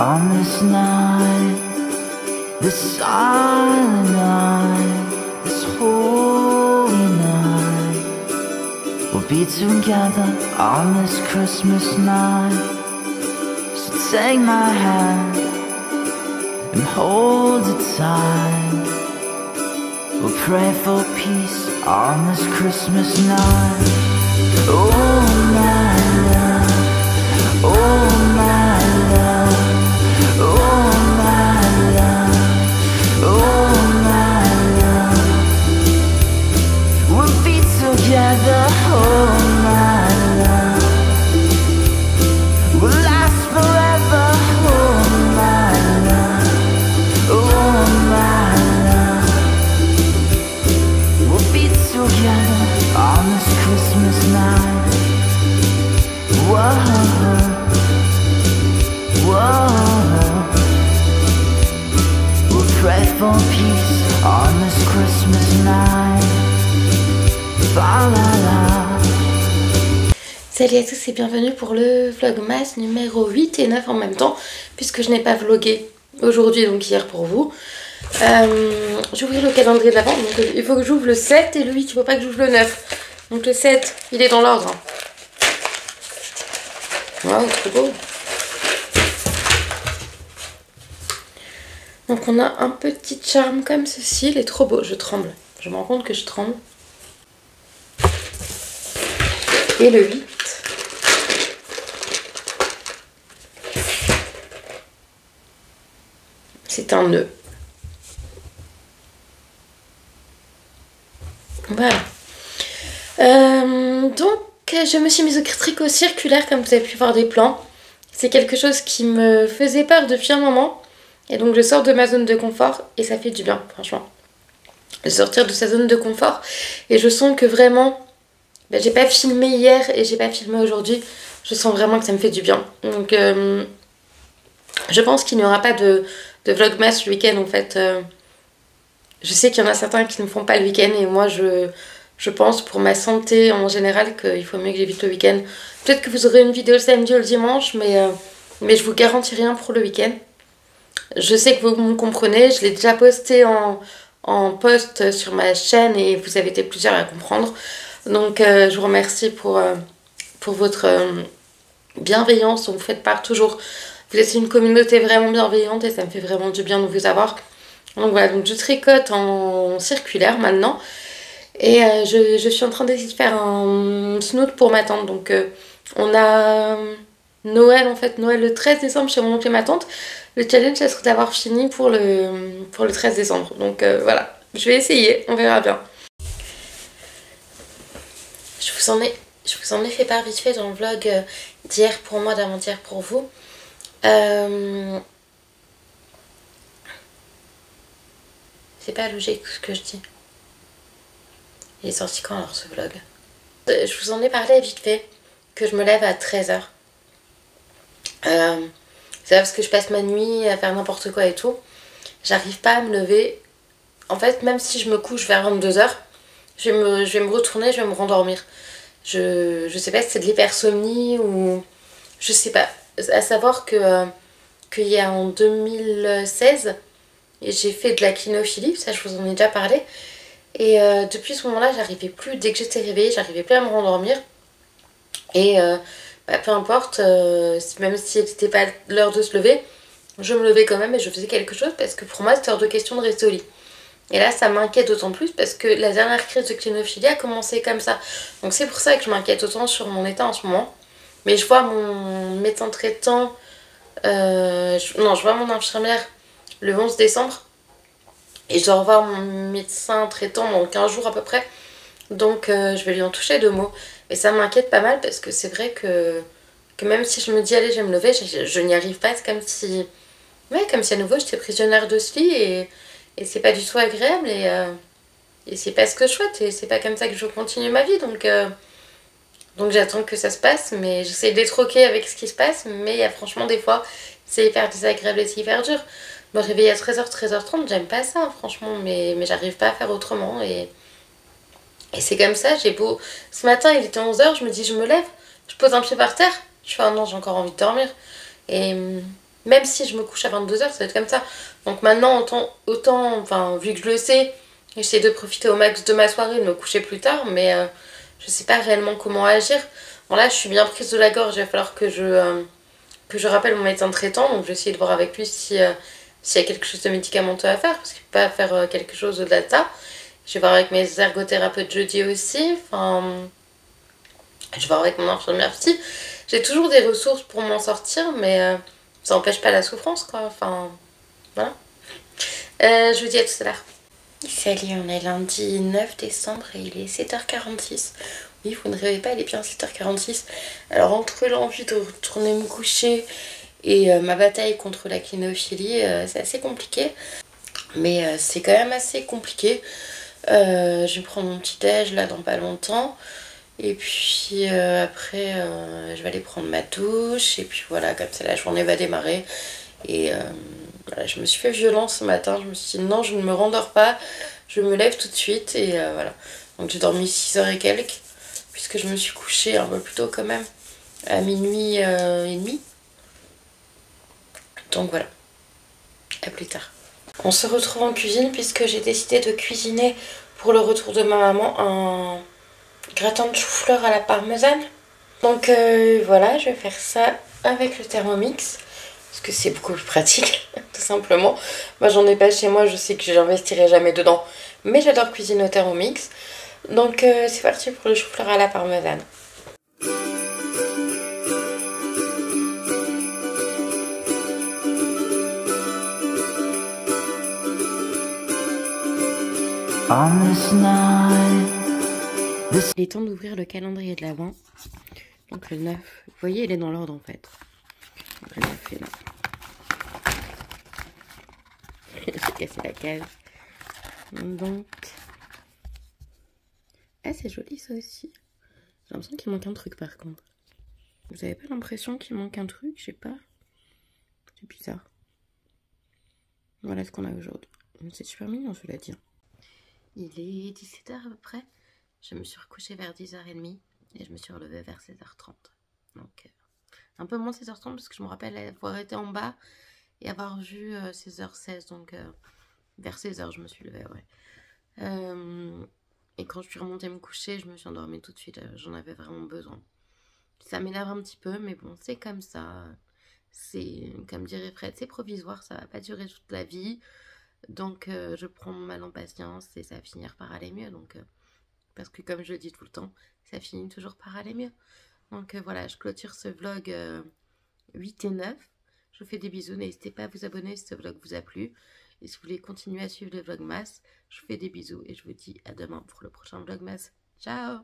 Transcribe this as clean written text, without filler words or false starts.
on this night, this silent night, this holy night. We'll be together on this Christmas night. So take my hand and hold it tight. We'll pray for peace on this Christmas night. Oh my love, oh my love, oh my love, oh my love. We'll be together, oh my love. We'll last forever, oh my love, oh my love. We'll be together on this Christmas night. Whoa, whoa. We'll pray for peace on this Christmas night. Fa la la. Salut à tous et bienvenue pour le vlogmas numéro 8 et 9 en même temps, puisque je n'ai pas vlogué aujourd'hui, donc hier pour vous. J'ouvre le calendrier de l'avant, donc il faut que j'ouvre le 7 et le 8, il ne faut pas que j'ouvre le 9. Donc le 7, il est dans l'ordre. Waouh, trop beau. Donc on a un petit charme comme ceci, il est trop beau, je tremble. Je me rends compte que je tremble. Et le 8. C'est un nœud. Voilà. Donc je me suis mise au tricot circulaire comme vous avez pu voir des plans. C'est quelque chose qui me faisait peur depuis un moment. Et donc je sors de ma zone de confort et ça fait du bien, franchement. De sortir de sa zone de confort. Et je sens que vraiment, j'ai pas filmé hier et j'ai pas filmé aujourd'hui. Je sens vraiment que ça me fait du bien. Donc je pense qu'il n'y aura pas de vlogmas le week-end en fait. Je sais qu'il y en a certains qui ne font pas le week-end et moi je pense pour ma santé en général qu'il faut mieux que j'évite le week-end. Peut-être que vous aurez une vidéo le samedi ou le dimanche, mais je vous garantis rien pour le week-end. Je sais que vous me comprenez, je l'ai déjà posté en post sur ma chaîne et vous avez été plusieurs à comprendre. Donc je vous remercie pour votre bienveillance dont vous faites part toujours. Vous êtes une communauté vraiment bienveillante et ça me fait vraiment du bien de vous avoir. Donc voilà, donc je tricote en circulaire maintenant. Et je suis en train d'essayer de faire un snoot pour ma tante. Donc on a Noël en fait, Noël le 13 décembre chez mon oncle et ma tante. Le challenge ça serait d'avoir fini pour le 13 décembre. Donc voilà, je vais essayer, on verra bien. Je vous en ai fait part vite fait dans le vlog d'hier pour moi, d'avant-hier pour vous. C'est pas logique ce que je dis. Il est sorti quand alors ce vlog? Je vous en ai parlé vite fait que je me lève à 13 h. C'est parce que je passe ma nuit à faire n'importe quoi et tout. J'arrive pas à me lever. En fait, même si je me couche vers 22 h, je vais me retourner, je vais me rendormir. Je sais pas si c'est de l'hypersomnie ou... Je sais pas. À savoir que qu'il y a en 2016, j'ai fait de la clinophilie, ça je vous en ai déjà parlé. Et depuis ce moment-là, j'arrivais plus, dès que j'étais réveillée, j'arrivais plus à me rendormir. Et peu importe, même si c'était pas l'heure de se lever, je me levais quand même et je faisais quelque chose parce que pour moi c'était hors de question de rester au lit. Et là ça m'inquiète d'autant plus parce que la dernière crise de clinophilie a commencé comme ça. Donc c'est pour ça que je m'inquiète autant sur mon état en ce moment. Mais je vois mon médecin traitant, je vois mon infirmière le 11 décembre. Et je dois revoir mon médecin traitant dans 15 jours à peu près. Donc je vais lui en toucher 2 mots. Et ça m'inquiète pas mal parce que c'est vrai que même si je me dis allez je vais me lever, je n'y arrive pas. C'est comme si... Ouais, comme si à nouveau j'étais prisonnière de ce lit et c'est pas du tout agréable et c'est pas ce que je souhaite et c'est pas comme ça que je continue ma vie. Donc j'attends que ça se passe, mais j'essaie d'être ok avec ce qui se passe. Mais il y a franchement des fois, c'est hyper désagréable et c'est hyper dur. Me réveiller à 13 h, 13 h 30, j'aime pas ça, franchement, mais j'arrive pas à faire autrement. Et c'est comme ça, j'ai beau... Ce matin, il était 11 h, je me dis, je me lève, je pose un pied par terre, je fais, ah non, j'ai encore envie de dormir. Et Même si je me couche à 22h, ça va être comme ça. Donc maintenant, enfin, vu que je le sais, j'essaie de profiter au max de ma soirée, de me coucher plus tard, mais je sais pas réellement comment agir. Bon là, je suis bien prise de la gorge, il va falloir que je rappelle mon médecin traitant, donc je vais essayer de voir avec lui s'il y a quelque chose de médicamenteux à faire, parce qu'il peut pas faire quelque chose au-delà de ça. Je vais voir avec mes ergothérapeutes jeudi aussi, enfin, je vais voir avec mon infirmière psy. J'ai toujours des ressources pour m'en sortir, mais ça n'empêche pas la souffrance, quoi, enfin, voilà. Je vous dis à tout à l'heure. Salut, on est lundi 9 décembre et il est 7h46. Oui, vous ne rêvez pas, il est bien 7h46. Alors, entre l'envie de retourner me coucher et ma bataille contre la clinophilie, c'est assez compliqué. Mais c'est quand même assez compliqué. Je vais prendre mon petit déj là dans pas longtemps. Et puis après, je vais aller prendre ma douche. Et puis voilà, comme ça la journée va démarrer. Et voilà, je me suis fait violence ce matin. Je me suis dit non, je ne me rendors pas. Je me lève tout de suite. Et voilà. Donc j'ai dormi 6h et quelques. Puisque je me suis couchée un peu plus tôt quand même. À minuit et demi. Donc voilà. À plus tard. On se retrouve en cuisine puisque j'ai décidé de cuisiner pour le retour de ma maman un gratin de chou-fleur à la parmesane. Donc voilà, je vais faire ça avec le Thermomix parce que c'est beaucoup plus pratique, tout simplement. Moi j'en ai pas chez moi, je sais que j'investirai jamais dedans, mais j'adore cuisiner au Thermomix. Donc c'est parti pour le chou-fleur à la parmesane. Il est temps d'ouvrir le calendrier de l'Avent. Donc le 9, vous voyez, il est dans l'ordre en fait. Donc le 9 est là. J'ai cassé la case. Donc... Ah, c'est joli ça aussi. J'ai l'impression qu'il manque un truc par contre. Vous avez pas l'impression qu'il manque un truc? Je sais pas. C'est bizarre. Voilà ce qu'on a aujourd'hui. C'est super mignon cela dit. Il est 17h à peu près. Je me suis recouchée vers 10h30 et je me suis relevée vers 16h30. Donc un peu moins 16h30 parce que je me rappelle avoir été en bas et avoir vu 16h16. Donc vers 16h je me suis levée, ouais. Et quand je suis remontée me coucher, je me suis endormie tout de suite. J'en avais vraiment besoin. Ça m'énerve un petit peu, mais bon, c'est comme ça. C'est, comme dirait Fred, c'est provisoire, ça va pas durer toute la vie. Donc je prends mon mal en patience et ça va finir par aller mieux. Donc, parce que comme je le dis tout le temps, ça finit toujours par aller mieux. Donc voilà, je clôture ce vlog 8 et 9. Je vous fais des bisous, n'hésitez pas à vous abonner si ce vlog vous a plu. Et si vous voulez continuer à suivre le vlogmas, je vous fais des bisous et je vous dis à demain pour le prochain vlogmas. Ciao!